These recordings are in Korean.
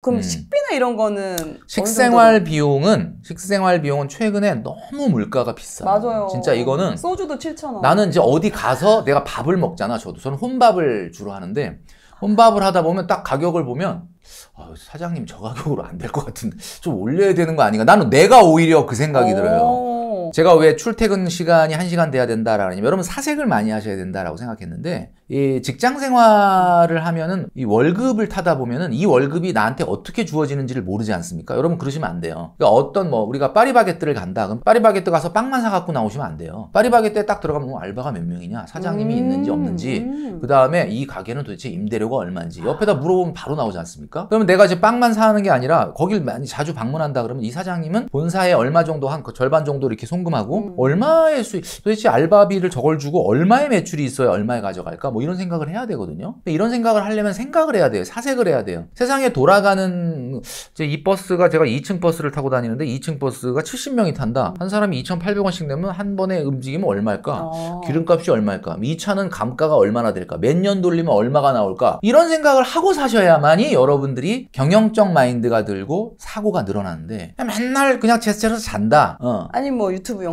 그럼 식비나 이런 거는 식생활 비용은 최근에 너무 물가가 비싸요. 맞아요. 진짜 이거는 소주도 7,000원. 나는 이제 어디 가서 내가 밥을 먹잖아. 저는 혼밥을 주로 하는데 혼밥을 하다 보면 딱 가격을 보면 사장님 저 가격으로 안 될 것 같은데 좀 올려야 되는 거 아닌가? 나는 내가 오히려 그 생각이 들어요. 제가 왜 출퇴근 시간이 1시간 돼야 된다라는 여러분 사색을 많이 하셔야 된다라고 생각했는데 이 직장 생활을 하면은 이 월급을 타다 보면은 이 월급이 나한테 어떻게 주어지는지를 모르지 않습니까? 여러분 그러시면 안 돼요. 그러니까 우리가 파리바게뜨를 간다. 그럼 파리바게뜨 가서 빵만 사갖고 나오시면 안 돼요. 파리바게뜨에 딱 들어가면 알바가 몇 명이냐? 사장님이 있는지 없는지 그 다음에 이 가게는 도대체 임대료가 얼마인지 옆에다 물어보면 바로 나오지 않습니까? 그러면 내가 이제 빵만 사는 게 아니라 거길 많이 자주 방문한다 그러면 이 사장님은 본사에 얼마 정도 한 절반 정도 이렇게 송금하고 얼마의 수익 도대체 알바비를 저걸 주고 얼마의 매출이 있어야 얼마에 가져갈까? 뭐 이런 생각을 해야 되거든요. 이런 생각을 하려면 생각을 해야 돼요. 사색을 해야 돼요. 세상에 돌아가는 이제 이 버스가 제가 2층 버스를 타고 다니는데 2층 버스가 70명이 탄다. 한 사람이 2,800원씩 내면 한 번에 움직이면 얼마일까? 기름값이 얼마일까? 이 차는 감가가 얼마나 될까? 몇 년 돌리면 얼마가 나올까? 이런 생각을 하고 사셔야만이 여러분들이 경영적 마인드가 들고 사고가 늘어나는데 맨날 그냥 제스처에서 잔다. 아니 뭐 유튜브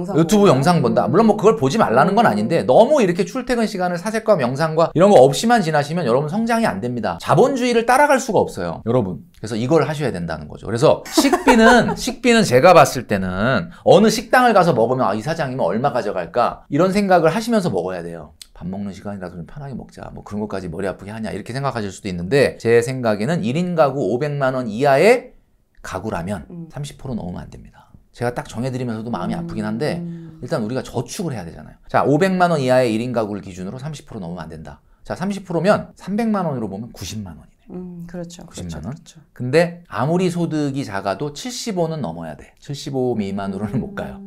영상 본다. 물론 뭐 그걸 보지 말라는 건 아닌데 너무 이렇게 출퇴근 시간을 사색과 명상과 이런 거 없이만 지나시면 여러분 성장이 안 됩니다. 자본주의를 따라갈 수가 없어요. 여러분. 그래서 이걸 하셔야 된다는 거죠. 그래서 식비는 제가 봤을 때는 어느 식당을 가서 먹으면 이 사장님은 얼마 가져갈까? 이런 생각을 하시면서 먹어야 돼요. 밥 먹는 시간이라서 좀 편하게 먹자. 뭐 그런 것까지 머리 아프게 하냐. 이렇게 생각하실 수도 있는데 제 생각에는 1인 가구 500만 원 이하의 가구라면 30% 넘으면 안 됩니다. 제가 딱 정해드리면서도 마음이 아프긴 한데 일단 우리가 저축을 해야 되잖아요. 자, 500만 원 이하의 1인 가구를 기준으로 30% 넘으면 안 된다. 자, 30%면 300만 원으로 보면 90만 원이네. 그렇죠. 90만 원. 그렇죠. 근데 아무리 소득이 작아도 75는 넘어야 돼. 75 미만으로는 못 가요.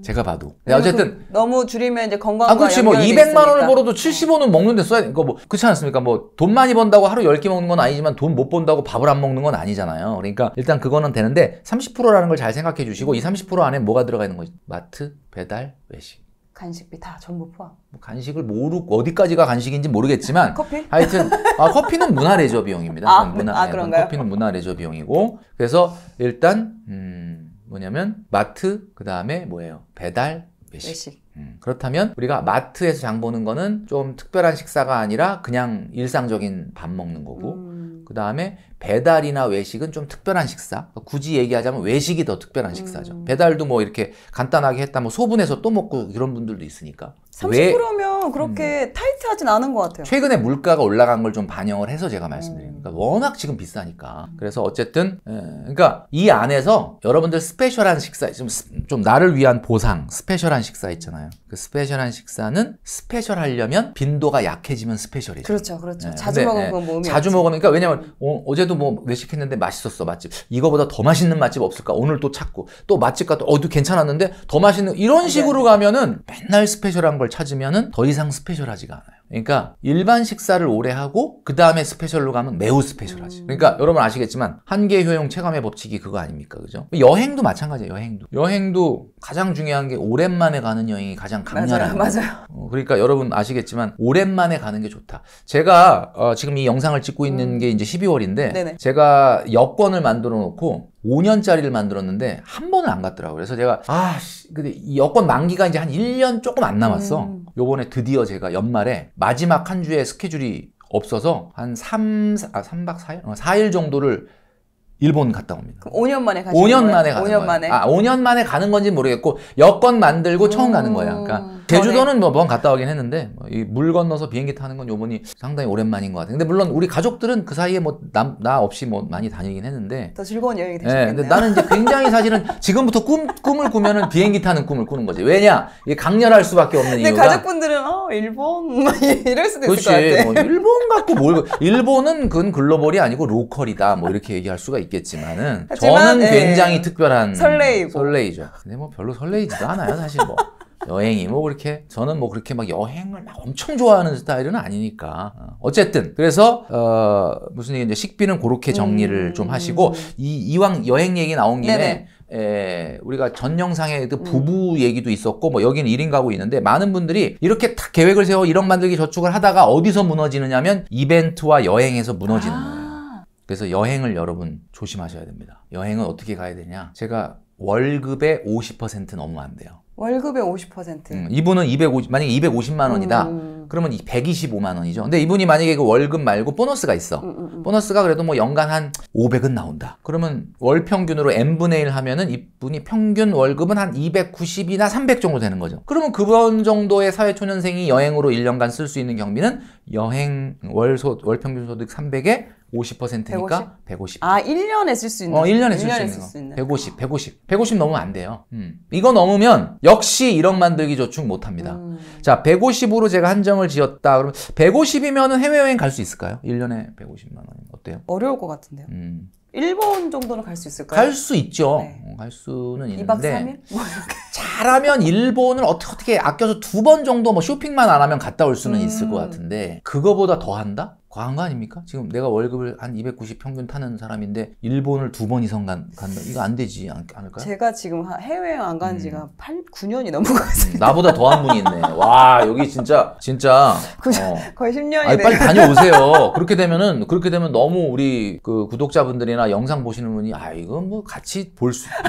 제가 봐도. 어쨌든 너무 줄이면 이제 건강과 그렇지. 뭐 200만 원을 벌어도 75는 먹는데 써야 돼. 뭐 그렇지 않습니까? 뭐 돈 많이 번다고 하루 10끼 먹는 건 아니지만 돈 못 번다고 밥을 안 먹는 건 아니잖아요. 그러니까 일단 그거는 되는데 30%라는 걸 잘 생각해 주시고 이 30% 안에 뭐가 들어가 있는 거지? 마트, 배달, 외식. 간식비 다 전부 포함. 뭐 간식을 모르고 어디까지가 간식인지 모르겠지만 커피? 하여튼 커피는 문화 레저 비용입니다. 그런가요? 커피는 문화 레저 비용이고 그래서 일단 뭐냐면 마트 그다음에 뭐예요? 배달, 외식. 그렇다면 우리가 마트에서 장 보는 거는 좀 특별한 식사가 아니라 그냥 일상적인 밥 먹는 거고 그 다음에 배달이나 외식은 좀 특별한 식사. 굳이 얘기하자면 외식이 더 특별한 식사죠. 배달도 뭐 이렇게 간단하게 했다 뭐 소분해서 또 먹고 이런 분들도 있으니까. 30%면 그렇게 타이트하진 않은 것 같아요. 최근에 물가가 올라간 걸 좀 반영을 해서 제가 말씀드립니다. 워낙 지금 비싸니까. 그래서 어쨌든 그러니까 이 안에서 여러분들 스페셜한 식사 좀 나를 위한 보상 스페셜한 식사 있잖아요. 그 스페셜한 식사는 스페셜하려면 빈도가 약해지면 스페셜이죠. 그렇죠. 자주 먹으면 그건 뭐 의미 자주 먹으면 그러니까 왜냐면 어제도 뭐 외식했는데 맛있었어 맛집. 이거보다 더 맛있는 맛집 없을까? 오늘 또 찾고 또 맛집 가도 괜찮았는데 더 맛있는 이런 식으로 가면은 맨날 스페셜한 걸 찾으면은 더 이상 스페셜하지가 않아요. 그러니까 일반 식사를 오래 하고 그 다음에 스페셜로 가면 매우 스페셜하지. 그러니까 여러분 아시겠지만 한계 효용 체감의 법칙이 그거 아닙니까, 그죠? 여행도 마찬가지예요. 여행도 가장 중요한 게 오랜만에 가는 여행이 가장 강렬한. 맞아요. 그러니까 여러분 아시겠지만 오랜만에 가는 게 좋다. 제가 지금 이 영상을 찍고 있는 게 이제 12월인데 제가 여권을 만들어 놓고 5년짜리를 만들었는데 한 번을 안 갔더라고요. 그래서 제가 근데 이 여권 만기가 이제 한 1년 조금 안 남았어. 요번에 드디어 제가 연말에 마지막 한 주에 스케줄이 없어서 한 3박 4일? 4일 정도를 일본 갔다 옵니다. 그럼 5년 만에 가시는 5년 거예요? 만에 가는 5년 만에? 5년 만에 가는 건지 모르겠고 여권 만들고 처음 가는 거야. 그러니까 제주도는 뭐 갔다 오긴 했는데 이 물 건너서 비행기 타는 건 요번이 상당히 오랜만인 것 같아요. 근데 물론 우리 가족들은 그 사이에 뭐 나 없이 뭐 많이 다니긴 했는데 더 즐거운 여행이 되셨겠네요. 근데 나는 이제 굉장히 사실은 지금부터 꿈을 꾸면은 비행기 타는 꿈을 꾸는 거지. 왜냐? 이게 강렬할 수밖에 없는 이유가. 근데 가족분들은 일본 이럴 수도 있을 것 같아. 뭐 일본 갖고 일본은 그건 글로벌이 아니고 로컬이다. 뭐 이렇게 얘기할 수가 있겠지만은 저는 굉장히 특별한 설레이죠. 근데 뭐 별로 설레이지도 않아요, 사실 뭐. 여행이 뭐 그렇게 저는 뭐 그렇게 막 여행을 막 엄청 좋아하는 스타일은 아니니까 어쨌든 그래서 무슨 얘기 이제 식비는 그렇게 정리를 좀 하시고 이왕 여행 얘기 나온 김에 우리가 전 영상에 그 부부 얘기도 있었고 뭐 여기는 1인 가구 있는데 많은 분들이 이렇게 딱 계획을 세워 1억 만들기 저축을 하다가 어디서 무너지느냐면 이벤트와 여행에서 무너지는 거예요. 그래서 여행을 여러분 조심하셔야 됩니다. 여행은 어떻게 가야 되냐? 제가 월급의 50% 넘으면 안 돼요. 월급의 50%. 이분은 만약에 250만 원이다. 그러면 125만 원이죠. 근데 이분이 만약에 그 월급 말고 보너스가 있어. 보너스가 그래도 뭐 연간 한 500은 나온다. 그러면 월 평균으로 n분의 1 하면은 이분이 평균 월급은 한 290이나 300 정도 되는 거죠. 그러면 그런 정도의 사회초년생이 여행으로 1년간 쓸 수 있는 경비는 여행 월 평균 소득 300에 50%니까 150. 아, 1년에 쓸 수 있는. 1년에 쓸 수 있는 거. 150 넘으면 안 돼요. 이거 넘으면 역시 1억 만들기 저축 못 합니다. 자, 150으로 제가 한정을 지었다. 그러면 150이면은 해외여행 갈 수 있을까요? 1년에 150만 원. 어때요? 어려울 것 같은데요. 일본 정도는 갈 수 있을까요? 갈 수 있죠. 네. 갈 수는 2박 있는데 3일? 뭐 이렇게. 잘하면 일본을 어떻게 아껴서 2번 정도 뭐 쇼핑만 안 하면 갔다 올 수는 있을 것 같은데 그거보다 더 한다? 과한 거 아닙니까? 지금 내가 월급을 한 290 평균 타는 사람인데 일본을 2번 이상 간다? 이거 안 되지 않을까요? 제가 지금 해외여행 안 간 지가 9년이 넘은 것 같습니다. 나보다 더한 분이 있네. 와, 여기 진짜 거의 10년이 아니, 빨리 다녀오세요. 그렇게 되면 너무 우리 그 구독자분들이나 영상 보시는 분이 이건 뭐 같이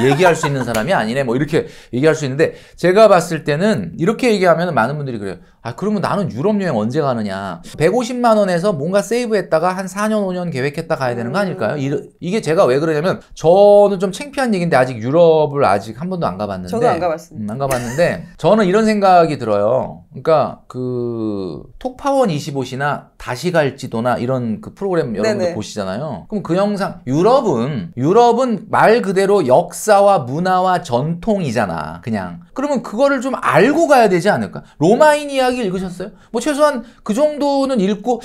얘기할 수 있는 사람이 아니네. 뭐 이렇게 얘기할 수 있는데 제가 봤을 때는 이렇게 얘기하면 많은 분들이 그래요. 그러면 나는 유럽 여행 언제 가느냐. 150만 원에서 뭔가 세이브했다가 한 4년, 5년 계획했다 가야 되는 거 아닐까요? 이게 제가 왜 그러냐면 저는 좀 창피한 얘기인데 아직 유럽을 아직 한 번도 안 가봤는데. 저도 안 가봤습니다. 안 가봤는데 저는 이런 생각이 들어요. 그러니까 그 톡파원 25시나 다시 갈지도나 이런 그 프로그램 여러분들 네네. 보시잖아요. 그럼 그 영상 유럽은 말 그대로 역사와 문화와 전통이잖아. 그냥. 그러면 그거를 좀 알고 가야 되지 않을까? 로마인 이야기 읽으셨어요? 뭐 최소한 그 정도는 읽고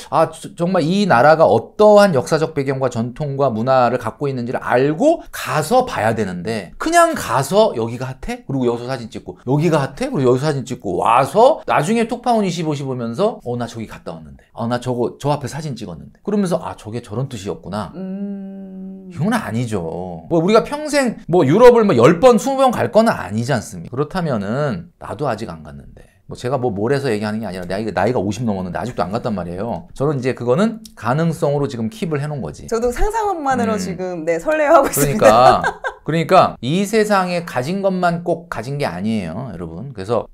정말 이 나라가 어떠한 역사적 배경과 전통과 문화를 갖고 있는지를 알고 가서 봐야 되는데 그냥 가서 여기가 핫해? 그리고 여기서 사진 찍고 여기가 핫해? 그리고 여기서 사진 찍고 와서 나중에 톡파운 25시 보면서 나 저기 갔다 왔는데 나 저 앞에 사진 찍었는데 그러면서 저게 저런 뜻이었구나. 이건 아니죠. 뭐 우리가 평생 뭐 유럽을 뭐 10번, 20번 갈 건 아니지 않습니까? 그렇다면은 나도 아직 안 갔는데. 뭐 제가 뭐 뭘해서 얘기하는 게 아니라 나이가 50 넘었는데 아직도 안 갔단 말이에요. 저는 이제 그거는 가능성으로 지금 킵을 해놓은 거지. 저도 상상만으로 지금 설레하고 있습니다. 그러니까 이 세상에 가진 것만 꼭 가진 게 아니에요, 여러분. 그래서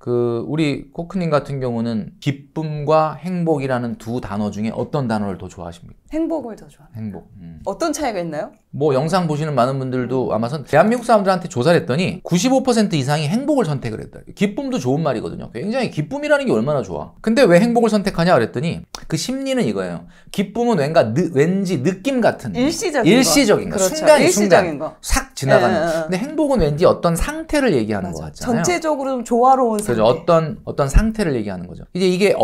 우리 코크님 같은 경우는 기쁨과 행복이라는 두 단어 중에 어떤 단어를 더 좋아하십니까? 행복을 더 좋아합니다. 행복. 어떤 차이가 있나요? 뭐 영상 보시는 많은 분들도 아마 대한민국 사람들한테 조사를 했더니 95% 이상이 행복을 선택을 했다. 기쁨도 좋은 말이거든요. 굉장히 기쁨이라는 게 얼마나 좋아. 근데 왜 행복을 선택하냐 그랬더니 그 심리는 이거예요. 기쁨은 왠지 느낌 같은 일시적인 거. 그렇죠. 순간 싹 지나가는. 근데 행복은 왠지 어떤 상태를 얘기하는 것 같잖아요. 전체적으로 좀 조화로운 상태. 그렇죠. 어떤 상태를 얘기하는 거죠. 이제 이게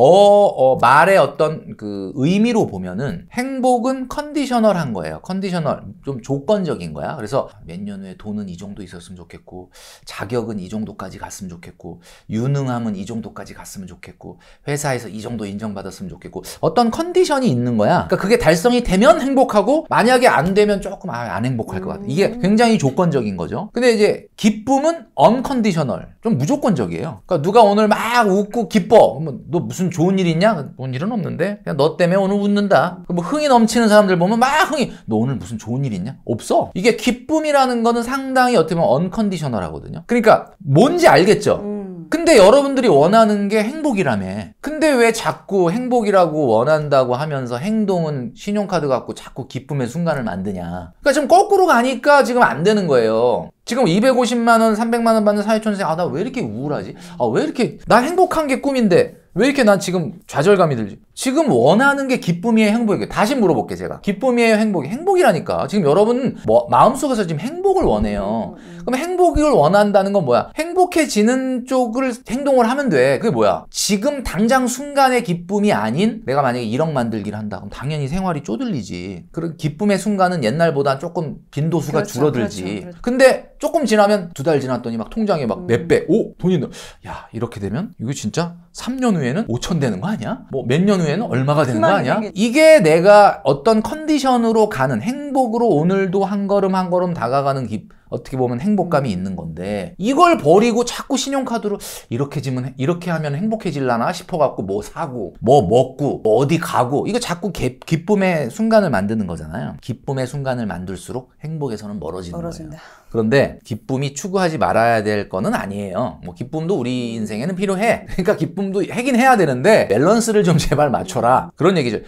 말의 어떤 그 의미로 보면은 행복은 컨디셔널한 거예요. 컨디셔널. 좀 조건적인 거야. 그래서 몇 년 후에 돈은 이 정도 있었으면 좋겠고 자격은 이 정도까지 갔으면 좋겠고 유능함은 이 정도까지 갔으면 좋겠고 회사에서 이 정도 인정받았으면 좋겠고 어떤 컨디션이 있는 거야. 그러니까 그게 달성이 되면 행복하고 만약에 안 되면 조금 안 행복할 것 같아. 이게 굉장히 조건적인 거죠. 근데 이제 기쁨은 언컨디셔널. 좀 무조건적이에요. 그러니까 누가 오늘 막 웃고 기뻐. 그러면 너 무슨 좋은 일 있냐? 좋은 일은 없는데 그냥 너 때문에 오늘 웃는다. 뭐 흥이 넘치는 사람들 보면 막 너 오늘 무슨 좋은 일 있냐? 없어. 이게 기쁨이라는 거는 상당히 어떻게 보면 언컨디셔널하거든요. 그러니까 뭔지 알겠죠? 근데 여러분들이 원하는 게 행복이라며. 근데 왜 자꾸 행복이라고 원한다고 하면서 행동은 신용카드 갖고 자꾸 기쁨의 순간을 만드냐. 그러니까 지금 거꾸로 가니까 지금 안 되는 거예요. 지금 250만 원, 300만 원 받는 사회초년생 나 왜 이렇게 우울하지? 왜 이렇게 난 행복한 게 꿈인데 왜 이렇게 난 지금 좌절감이 들지? 지금 원하는 게 기쁨이에요, 행복이에요? 다시 물어볼게 제가. 기쁨이에요, 행복이라니까. 지금 여러분은 마음속에서 지금 행복을 원해요. 그럼 행복을 원한다는 건 뭐야? 행복해지는 쪽을 행동을 하면 돼. 그게 뭐야? 지금 당장 순간의 기쁨이 아닌 내가 만약에 1억 만들기를 한다. 그럼 당연히 생활이 쪼들리지. 그런 기쁨의 순간은 옛날보다 조금 빈도수가 줄어들지. 그렇죠. 근데 조금 지나면 2달 지났더니 막 통장에 막 몇 배, 돈이 야, 이렇게 되면 이거 진짜 3년 후에는 5천 되는 거 아니야? 뭐 몇 년 후에는 얼마가 되는 거 아니야? 이게 내가 어떤 컨디션으로 가는 행복으로 오늘도 한 걸음 한 걸음 다가가는 어떻게 보면 행복감이 있는 건데 이걸 버리고 자꾸 신용카드로 이렇게 하면 행복해질라나 싶어갖고 뭐 사고 뭐 먹고 뭐 어디 가고 이거 자꾸 기쁨의 순간을 만드는 거잖아요. 기쁨의 순간을 만들수록 행복에서는 멀어지는 거예요. 그런데 기쁨이 추구하지 말아야 될 거는 아니에요. 뭐 기쁨도 우리 인생에는 필요해. 그러니까 기쁨도 하긴 해야 되는데 밸런스를 좀 제발 맞춰라. 그런 얘기죠.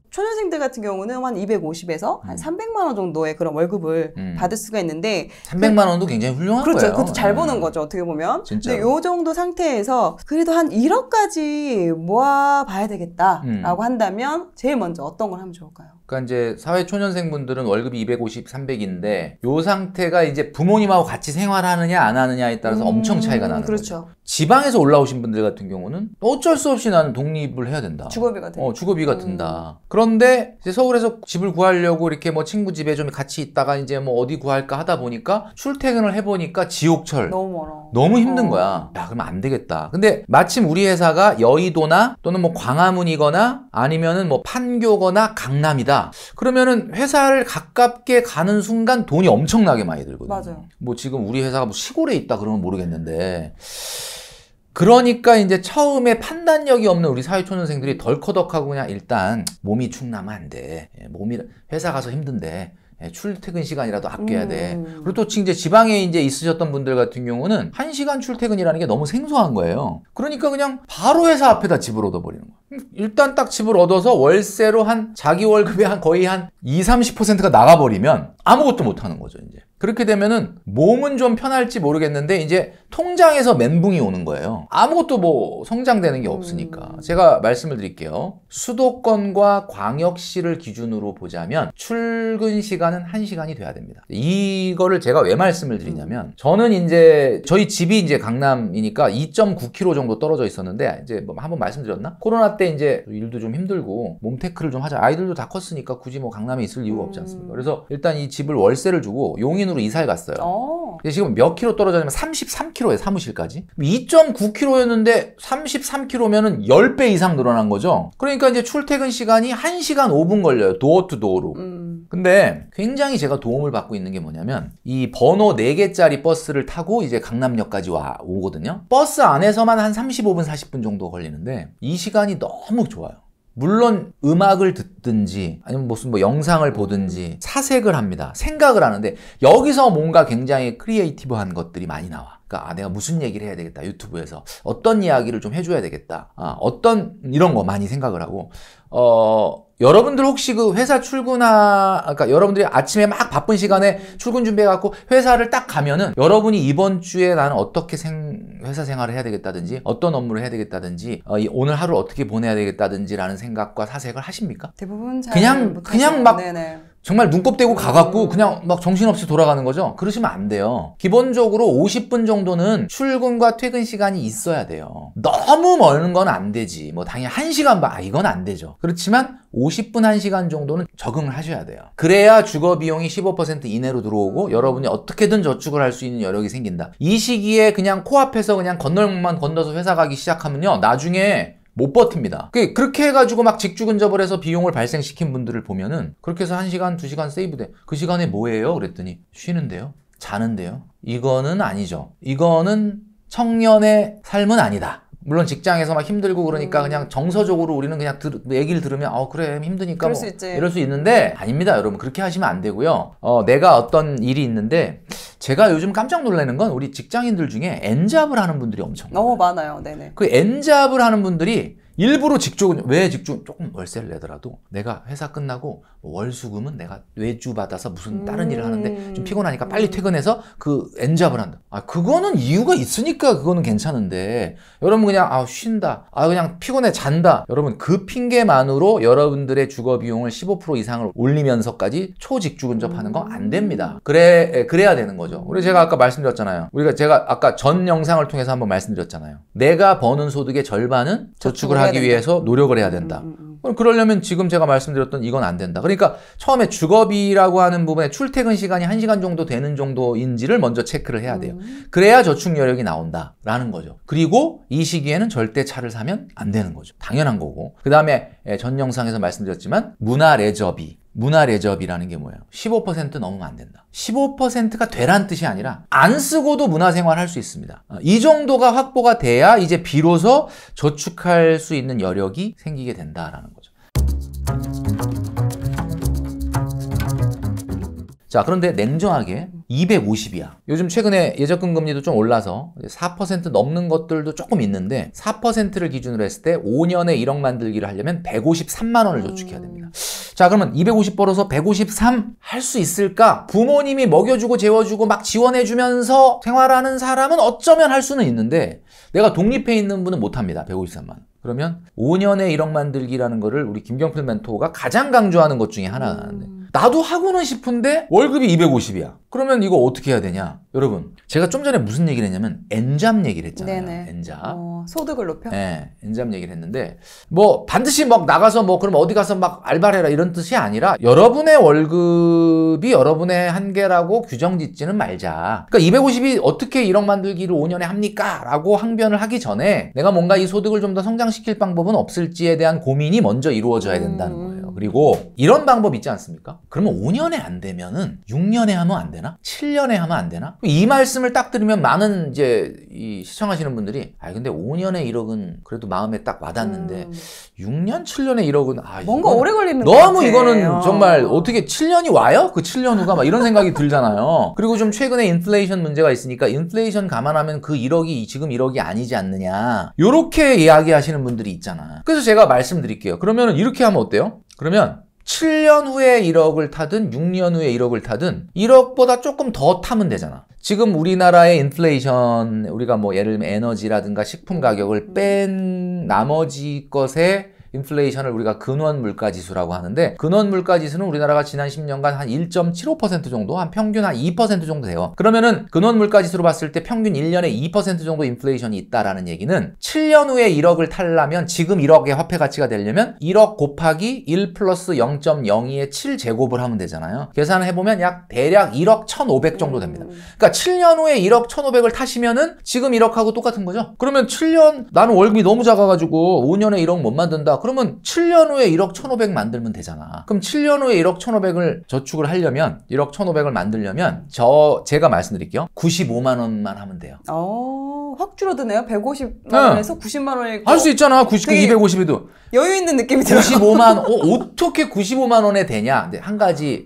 초년생들 같은 경우는 한 250에서 한 300만 원 정도의 그런 월급을 받을 수가 있는데 300만 원도 굉장히 훌륭한 그렇죠. 거예요. 그것도 잘 버는 거죠. 어떻게 보면. 진짜로. 근데 요 정도 상태에서 그래도 한 1억까지 모아봐야 되겠다라고 한다면 제일 먼저 어떤 걸 하면 좋을까요? 그러니까 이제 사회초년생분들은 월급이 250, 300인데 요 상태가 이제 부모님하고 같이 생활하느냐 안 하느냐에 따라서 엄청 차이가 나는 그렇죠. 거죠. 지방에서 올라오신 분들 같은 경우는 어쩔 수 없이 나는 독립을 해야 된다. 주거비가 든다. 주거비가 든다. 그런데 이제 서울에서 집을 구하려고 이렇게 뭐 친구 집에 좀 같이 있다가 이제 뭐 어디 구할까 하다 보니까 출퇴근을 해보니까 지옥철. 너무 멀어. 너무 힘든 거야. 야, 그러면 안 되겠다. 근데 마침 우리 회사가 여의도나 또는 뭐 광화문이거나 아니면은 뭐 판교거나 강남이다. 그러면은 회사를 가깝게 가는 순간 돈이 엄청나게 많이 들거든요. 맞아요. 뭐 지금 우리 회사가 뭐 시골에 있다 그러면 모르겠는데 그러니까 이제 처음에 판단력이 없는 우리 사회초년생들이 덜커덕하고 그냥 일단 몸이 축나면 안 돼. 회사 가서 힘든데 출퇴근 시간이라도 아껴야 돼. 그리고 또 이제 지방에 이제 있으셨던 분들 같은 경우는 1시간 출퇴근이라는 게 너무 생소한 거예요. 그러니까 그냥 바로 회사 앞에다 집을 얻어버리는 거예요. 일단 딱 집을 얻어서 월세로 한 자기 월급의 한 거의 한 20-30%가 나가버리면 아무것도 못 하는 거죠, 이제. 그렇게 되면은 몸은 좀 편할지 모르겠는데 이제 통장에서 멘붕이 오는 거예요. 아무것도 뭐 성장되는 게 없으니까. 제가 말씀을 드릴게요. 수도권과 광역시를 기준으로 보자면 출근 시간은 1시간이 돼야 됩니다. 이거를 제가 왜 말씀을 드리냐면 저는 이제 저희 집이 이제 강남이니까 2.9km 정도 떨어져 있었는데 이제 뭐 한번 말씀드렸나? 코로나 때 이제 일도 좀 힘들고 몸테크를 좀 하자. 아이들도 다 컸으니까 굳이 뭐 강남에 있을 이유가 없지 않습니까? 그래서 일단 이 집을 월세를 주고 용인으로 이사를 갔어요. 지금 몇 킬로 떨어졌냐면 33km에 사무실까지. 2.9km였는데 33km면은 10배 이상 늘어난 거죠. 그러니까 이제 출퇴근 시간이 1시간 5분 걸려요. 도어 투 도어로. 근데 굉장히 제가 도움을 받고 있는 게 뭐냐면 이 번호 4개짜리 버스를 타고 이제 강남역까지 오거든요. 버스 안에서만 한 35분, 40분 정도 걸리는데 이 시간이 너무 좋아요. 물론 음악을 듣든지 아니면 무슨 뭐 영상을 보든지 사색을 합니다. 생각을 하는데 여기서 뭔가 굉장히 크리에이티브한 것들이 많이 나와. 그러니까 내가 무슨 얘기를 해야 되겠다. 유튜브에서 어떤 이야기를 좀 해줘야 되겠다. 어떤 이런 거 많이 생각을 하고 여러분들 혹시 그 회사 그러니까 여러분들이 아침에 막 바쁜 시간에 출근 준비해갖고 회사를 딱 가면은 여러분이 이번 주에 나는 어떻게 회사 생활을 해야 되겠다든지 어떤 업무를 해야 되겠다든지 오늘 하루를 어떻게 보내야 되겠다든지라는 생각과 사색을 하십니까? 대부분 잘 그냥 막 네네. 정말 눈곱 떼고 가갖고 그냥 막 정신없이 돌아가는 거죠. 그러시면 안 돼요. 기본적으로 50분 정도는 출근과 퇴근 시간이 있어야 돼요. 너무 멀는 건 안 되지. 뭐 당연히 1시간 이건 안 되죠. 그렇지만 50분 1시간 정도는 적응을 하셔야 돼요. 그래야 주거 비용이 15% 이내로 들어오고 여러분이 어떻게든 저축을 할 수 있는 여력이 생긴다. 이 시기에 그냥 코앞에서 그냥 건널목만 건너서 회사 가기 시작하면요. 나중에 못 버팁니다. 그렇게 해가지고 막 직주근접을 해서 비용을 발생시킨 분들을 보면은 그렇게 해서 1시간, 2시간 세이브돼. 그 시간에 뭐 해요? 그랬더니 쉬는데요? 자는데요? 이거는 아니죠. 이거는 청년의 삶은 아니다. 물론 직장에서 막 힘들고 그러니까 그냥 정서적으로 우리는 그냥 얘기를 들으면 그래 힘드니까 뭐 이럴 수 있는데 아닙니다. 여러분 그렇게 하시면 안 되고요. 내가 어떤 일이 있는데 제가 요즘 깜짝 놀라는 건 우리 직장인들 중에 N잡을 하는 분들이 엄청 너무 많아요. 네네. 그 N잡을 하는 분들이 일부러 왜 조금 월세를 내더라도 내가 회사 끝나고 월수금은 내가 외주 받아서 무슨 다른 일을 하는데 좀 피곤하니까 빨리 퇴근해서 그 N잡을 한다. 그거는 이유가 있으니까 그거는 괜찮은데 여러분 그냥 쉰다. 그냥 피곤해 잔다. 여러분 그 핑계만으로 여러분들의 주거 비용을 15% 이상을 올리면서까지 초직주 근접하는 건 안 됩니다. 그래야 되는 거죠. 그래서 제가 아까 말씀드렸잖아요. 제가 아까 전 영상을 통해서 한번 말씀드렸잖아요. 내가 버는 소득의 절반은 저축을 하기 위해서 노력을 해야 된다. 그러려면 지금 제가 말씀드렸던 이건 안 된다. 그러니까 처음에 주거비라고 하는 부분에 출퇴근 시간이 1시간 정도 되는 정도인지를 먼저 체크를 해야 돼요. 그래야 저축 여력이 나온다라는 거죠. 그리고 이 시기에는 절대 차를 사면 안 되는 거죠. 당연한 거고. 그 다음에 전 영상에서 말씀드렸지만 문화 레저비. 문화레저비라는 게 뭐예요? 15% 넘으면 안 된다. 15%가 되란 뜻이 아니라 안 쓰고도 문화생활 할 수 있습니다. 이 정도가 확보가 돼야 이제 비로소 저축할 수 있는 여력이 생기게 된다라는 거죠. 자, 그런데 냉정하게 250이야. 요즘 최근에 예적금 금리도 좀 올라서 4% 넘는 것들도 조금 있는데 4%를 기준으로 했을 때 5년에 1억 만들기를 하려면 153만 원을 저축해야 됩니다. 자, 그러면 250 벌어서 153 할 수 있을까? 부모님이 먹여주고 재워주고 막 지원해주면서 생활하는 사람은 어쩌면 할 수는 있는데 내가 독립해 있는 분은 못합니다. 153만 원. 그러면 5년에 1억 만들기라는 거를 우리 김경필 멘토가 가장 강조하는 것 중에 하나인데 나도 하고는 싶은데 월급이 250이야. 그러면 이거 어떻게 해야 되냐? 여러분, 제가 좀 전에 무슨 얘기를 했냐면 엔잡 얘기를 했잖아요. 네네. 엔잡. 소득을 높여? 네, 엔잡 얘기를 했는데 뭐 반드시 막 나가서 뭐 그럼 어디 가서 막 알바를 해라 이런 뜻이 아니라 여러분의 월급이 여러분의 한계라고 규정 짓지는 말자. 그러니까 250이 어떻게 1억 만들기를 5년에 합니까? 라고 항변을 하기 전에 내가 뭔가 이 소득을 좀 더 성장시킬 방법은 없을지에 대한 고민이 먼저 이루어져야 된다는 거예요. 그리고 이런 방법 있지 않습니까? 그러면 5년에 안 되면은 6년에 하면 안 되나? 7년에 하면 안 되나? 이 말씀을 딱 들으면 많은 이제 이 시청하시는 분들이 근데 5년에 1억은 그래도 마음에 딱 와닿는데 6년, 7년에 1억은 뭔가 오래 걸리는 것 너무 같아. 이거는 정말 어떻게 7년이 와요? 그 7년 후가 막 이런 생각이 들잖아요. 그리고 좀 최근에 인플레이션 문제가 있으니까 인플레이션 감안하면 그 1억이 지금 1억이 아니지 않느냐. 요렇게 이야기하시는 분들이 있잖아. 그래서 제가 말씀드릴게요. 그러면 이렇게 하면 어때요? 그러면 7년 후에 1억을 타든 6년 후에 1억을 타든 1억보다 조금 더 타면 되잖아. 지금 우리나라의 인플레이션, 우리가 뭐 예를 들면 에너지라든가 식품 가격을 뺀 나머지 것에 인플레이션을 우리가 근원 물가 지수라고 하는데 근원 물가 지수는 우리나라가 지난 10년간 한 1.75% 정도, 한 평균 한 2% 정도 돼요. 그러면은 근원 물가 지수로 봤을 때 평균 1년에 2% 정도 인플레이션이 있다라는 얘기는 7년 후에 1억을 타려면 지금 1억의 화폐 가치가 되려면 1억 곱하기 1 플러스 0.02의 7제곱을 하면 되잖아요. 계산을 해보면 대략 1억 1,500 정도 됩니다. 그러니까 7년 후에 1억 1,500을 타시면은 지금 1억하고 똑같은 거죠. 그러면 7년, 나는 월급이 너무 작아가지고 5년에 1억 못 만든다. 그러면 7년 후에 1억 1,500 만들면 되잖아. 그럼 7년 후에 1억 1,500을 저축을 하려면 1억 1,500을 만들려면 제가 말씀드릴게요. 95만 원만 하면 돼요. 확 줄어드네요. 150만 원에서 90만 원일 거. 할 수 있잖아. 250에도. 여유 있는 느낌이 들어요. 95만 원. 어떻게 95만 원에 되냐? 근데 한 가지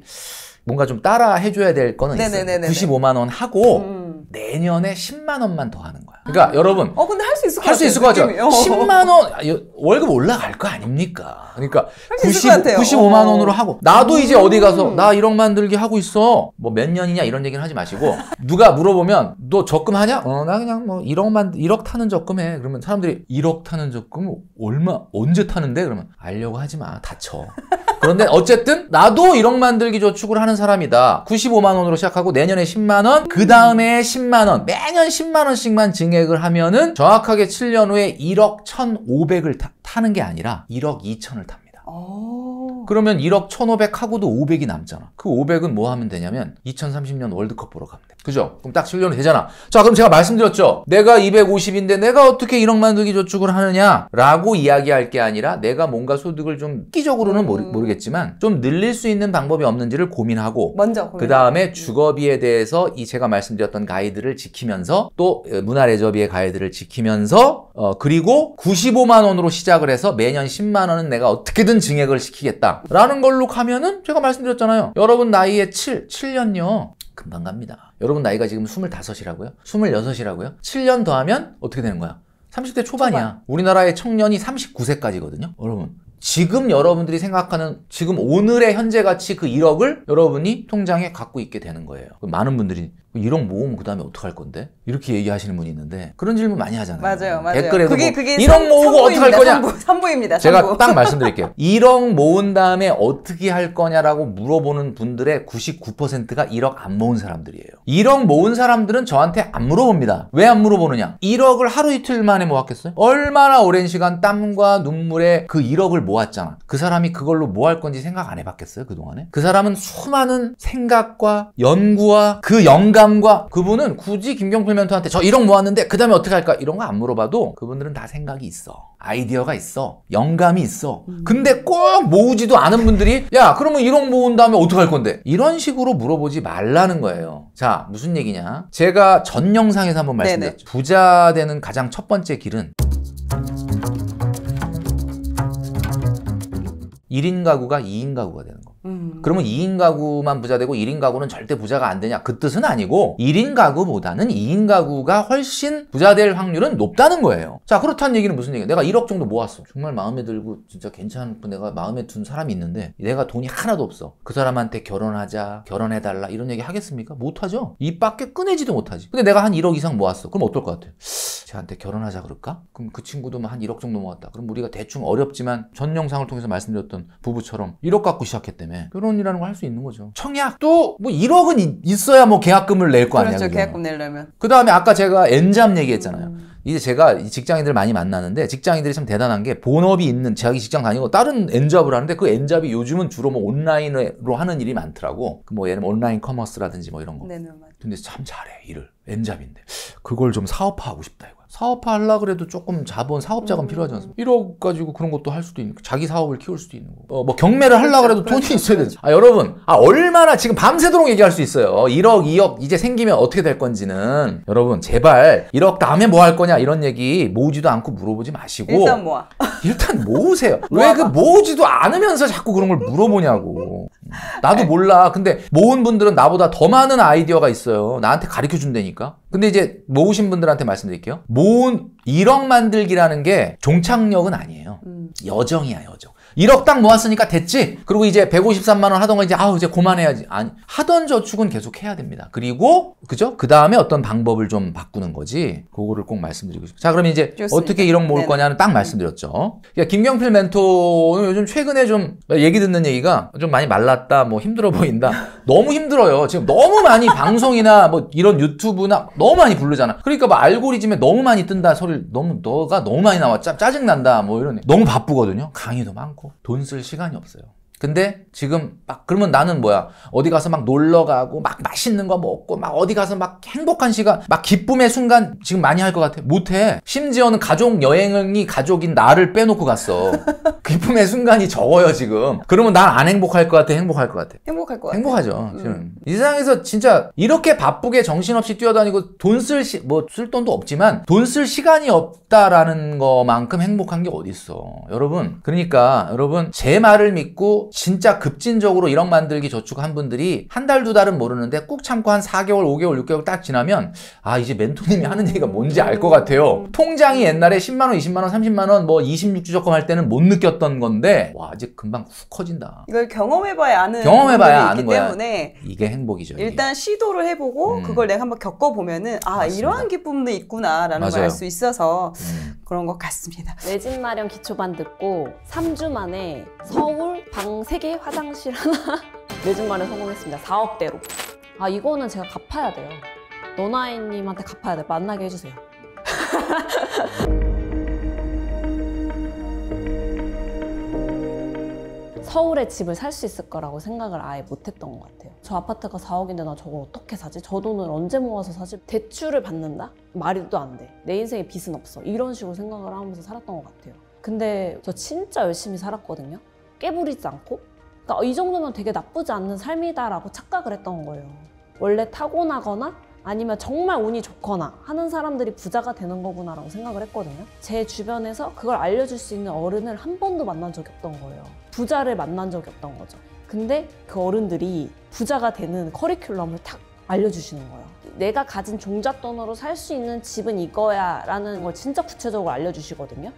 뭔가 좀 따라 해줘야 될 거는 있어요. 95만 원 하고 내년에 10만 원만 더 하는 거야. 그러니까 여러분. 근데 할 수 있을 것 같아요. 할 수 있을 것 같죠? 10만 원, 월급 올라갈 거 아닙니까? 그러니까 95만 원으로 하고. 나도 이제 어디 가서 나 1억 만들기 하고 있어. 뭐 몇 년이냐 이런 얘기는 하지 마시고. 누가 물어보면 너 적금하냐? 나 그냥 뭐 1억 타는 적금해. 그러면 사람들이 1억 타는 적금 언제 타는데? 그러면 알려고 하지 마. 다쳐. 그런데 어쨌든 나도 1억 만들기 저축을 하는 사람이다. 95만 원으로 시작하고 내년에 10만 원, 그 다음에 10만 원, 매년 10만 원씩만 증액을 하면은 정확하게 7년 후에 1억 1,500을 타는 게 아니라 1억 2천을 탑니다. 그러면 1억 1,500 하고도 500이 남잖아. 그 500은 뭐 하면 되냐면 2030년 월드컵 보러 가면 돼. 그죠? 그럼 딱 7년이 되잖아. 자, 그럼 제가 말씀드렸죠. 내가 250인데 내가 어떻게 1억 만들기 저축을 하느냐라고 이야기할 게 아니라 내가 뭔가 소득을 좀 획기적으로는 모르겠지만 좀 늘릴 수 있는 방법이 없는지를 고민하고 먼저 그 다음에 주거비에 대해서 제가 말씀드렸던 가이드를 지키면서 또 문화레저비의 가이드를 지키면서 그리고 95만 원으로 시작을 해서 매년 10만 원은 내가 어떻게든 증액을 시키겠다라는 걸로 가면은 제가 말씀드렸잖아요. 여러분 나이에 7년요. 금방 갑니다. 여러분 나이가 지금 25이라고요? 26이라고요? 7년 더하면 어떻게 되는 거야? 30대 초반이야. 우리나라의 청년이 39세까지거든요. 여러분 지금 여러분들이 생각하는 지금 오늘의 현재 가치 그 1억을 여러분이 통장에 갖고 있게 되는 거예요. 많은 분들이 1억 모으면 그 다음에 어떡할 건데? 이렇게 얘기하시는 분이 있는데 그런 질문 많이 하잖아요. 맞아요. 댓글에도 그게 1억 모으고 어떡할 거냐? 3부입니다. 제가 딱 말씀드릴게요. 1억 모은 다음에 어떻게 할 거냐라고 물어보는 분들의 99%가 1억 안 모은 사람들이에요. 1억 모은 사람들은 저한테 안 물어봅니다. 왜 안 물어보느냐? 1억을 하루 이틀 만에 모았겠어요? 얼마나 오랜 시간 땀과 눈물에 그 1억을 모았잖아. 그 사람이 그걸로 뭐 할 건지 생각 안 해봤겠어요? 그동안에? 그 사람은 수많은 생각과 연구와 그 영감 영감과 그분은 굳이 김경필 멘토한테 저 1억 모았는데 그 다음에 어떻게 할까 이런 거 안 물어봐도 그분들은 다 생각이 있어. 아이디어가 있어. 영감이 있어. 근데 꼭 모으지도 않은 분들이 야 그러면 1억 모은 다음에 어떻게 할 건데? 이런 식으로 물어보지 말라는 거예요. 자 무슨 얘기냐? 제가 전 영상에서 한번 말씀드렸죠. 부자 되는 가장 첫 번째 길은 1인 가구가 2인 가구가 되는 거. 그러면 2인 가구만 부자 되고 1인 가구는 절대 부자가 안 되냐? 그 뜻은 아니고 1인 가구보다는 2인 가구가 훨씬 부자 될 확률은 높다는 거예요. 자 그렇다는 얘기는 무슨 얘기야? 내가 1억 정도 모았어. 정말 마음에 들고 진짜 괜찮고 내가 마음에 든 사람이 있는데 내가 돈이 하나도 없어. 그 사람한테 결혼하자, 결혼해달라 이런 얘기 하겠습니까? 못하죠. 입 밖에 꺼내지도 못하지. 근데 내가 한 1억 이상 모았어. 그럼 어떨 것 같아? 쟤한테 결혼하자 그럴까? 그럼 그 친구도 한 1억 정도 모았다. 그럼 우리가 대충 어렵지만 전 영상을 통해서 말씀드렸던 부부처럼 1억 갖고 시작했다며. 결혼이라는 걸 할 수 있는 거죠. 청약도 뭐 1억은 있어야 뭐 계약금을 낼 거 아니야. 그렇죠. 계약금 내려면. 그 다음에 아까 제가 엔잡 얘기했잖아요. 이제 제가 직장인들 많이 만나는데 직장인들이 참 대단한 게 본업이 있는 자기 직장 다니고 다른 엔잡을 하는데 그 엔잡이 요즘은 주로 뭐 온라인으로 하는 일이 많더라고. 뭐 예를 들면 온라인 커머스라든지 뭐 이런 거. 네네, 맞아요. 근데 참 잘해 일을. 엔잡인데 그걸 좀 사업화하고 싶다 이거야. 사업화하려고 그래도 조금 자본, 사업자금 필요하지 않습니까? 1억 가지고 그런 것도 할 수도 있는 거. 자기 사업을 키울 수도 있는 거. 뭐 경매를 하려고 그래도 돈이 있어야 되지. 여러분, 얼마나 지금 밤새도록 얘기할 수 있어요. 1억, 2억 이제 생기면 어떻게 될 건지는. 여러분, 제발 1억 다음에 뭐 할 거냐 이런 얘기 모으지도 않고 물어보지 마시고. 일단 모아. 일단 모으세요. 왜 그 모으지도 않으면서 자꾸 그런 걸 물어보냐고. 나도 몰라. 근데 모은 분들은 나보다 더 많은 아이디어가 있어요. 나한테 가르쳐 준다니까. 근데 이제 모으신 분들한테 말씀드릴게요. 모은 1억 만들기라는 게 종착역은 아니에요. 여정이야, 여정. 1억 딱 모았으니까 됐지? 그리고 이제 153만 원 하던 거 이제 그만해야지. 아니, 하던 저축은 계속 해야 됩니다. 그리고, 그죠? 그 다음에 어떤 방법을 좀 바꾸는 거지. 그거를 꼭 말씀드리고 싶어요. 자, 그럼 이제 좋습니다. 어떻게 1억 모을 거냐는 딱 말씀드렸죠. 그러니까 김경필 멘토는 요즘 최근에 좀 얘기 듣는 얘기가 좀 많이 말랐다, 뭐 힘들어 보인다. 너무 힘들어요. 지금 너무 많이 방송이나 뭐 이런 유튜브나 너무 많이 부르잖아. 그러니까 뭐 알고리즘에 너무 많이 뜬다 소리를 너가 너무 많이 나와. 짜증난다. 뭐 이런. 너무 바쁘거든요. 강의도 많고. 돈 쓸 시간이 없어요. 근데 지금 막 그러면 나는 뭐야? 어디 가서 막 놀러 가고 막 맛있는 거 먹고 막 어디 가서 막 행복한 시간 막 기쁨의 순간 지금 많이 할 것 같아? 못해. 심지어는 가족 여행이 가족인 나를 빼놓고 갔어. 기쁨의 순간이 적어요 지금. 그러면 난 안 행복할 것 같아? 행복할 것 같아? 행복할 것 같아. 행복하죠. 이 세상에서 진짜 이렇게 바쁘게 정신없이 뛰어다니고 돈 쓸 돈도 없지만 돈 쓸 시간이 없다라는 거만큼 행복한 게 어딨어. 여러분 그러니까 여러분 제 말을 믿고 진짜 급진적으로 1억 만들기 저축한 분들이 한 달, 두 달은 모르는데 꾹 참고 한 4개월, 5개월, 6개월 딱 지나면 이제 멘토님이 하는 얘기가 뭔지 알 것 같아요. 통장이 옛날에 10만 원, 20만 원, 30만 원, 뭐 26주 적금 할 때는 못 느꼈던 건데 와 이제 금방 훅 커진다. 이걸 경험해봐야 아는 거야. 때문에 이게 행복이죠. 일단 시도를 해보고 그걸 내가 한번 겪어보면은 이러한 기쁨도 있구나라는 걸 알 수 있어서 그런 것 같습니다. 내 집 마련 기초반 듣고 3주 만에 서울 방 3개 화장실 하나 내 집 마련 성공했습니다. 4억대로. 이거는 제가 갚아야 돼요. 너나이님한테 갚아야 돼. 만나게 해주세요. 서울에 집을 살 수 있을 거라고 생각을 아예 못했던 것 같아요. 저 아파트가 4억인데 나 저걸 어떻게 사지? 저 돈을 언제 모아서 사지? 대출을 받는다? 말도 안 돼. 내 인생에 빚은 없어. 이런 식으로 생각을 하면서 살았던 것 같아요. 근데 저 진짜 열심히 살았거든요. 깨부리지 않고. 그러니까 이 정도면 되게 나쁘지 않는 삶이다라고 착각을 했던 거예요. 원래 타고나거나 아니면 정말 운이 좋거나 하는 사람들이 부자가 되는 거구나라고 생각을 했거든요. 제 주변에서 그걸 알려줄 수 있는 어른을 한 번도 만난 적이 없던 거예요. 부자를 만난 적이 없던 거죠. 근데 그 어른들이 부자가 되는 커리큘럼을 탁 알려주시는 거예요. 내가 가진 종잣돈으로 살 수 있는 집은 이거야 라는 걸 진짜 구체적으로 알려주시거든요.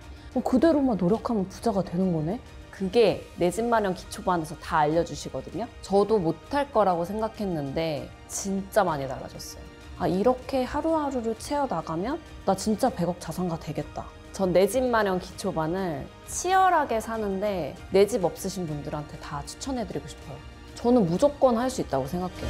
그대로만 노력하면 부자가 되는 거네? 그게 내 집 마련 기초반에서 다 알려주시거든요. 저도 못할 거라고 생각했는데 진짜 많이 달라졌어요. 이렇게 하루하루를 채워나가면 나 진짜 100억 자산가 되겠다. 전 내 집 마련 기초반을 치열하게 사는데 내 집 없으신 분들한테 다 추천해드리고 싶어요. 저는 무조건 할 수 있다고 생각해요.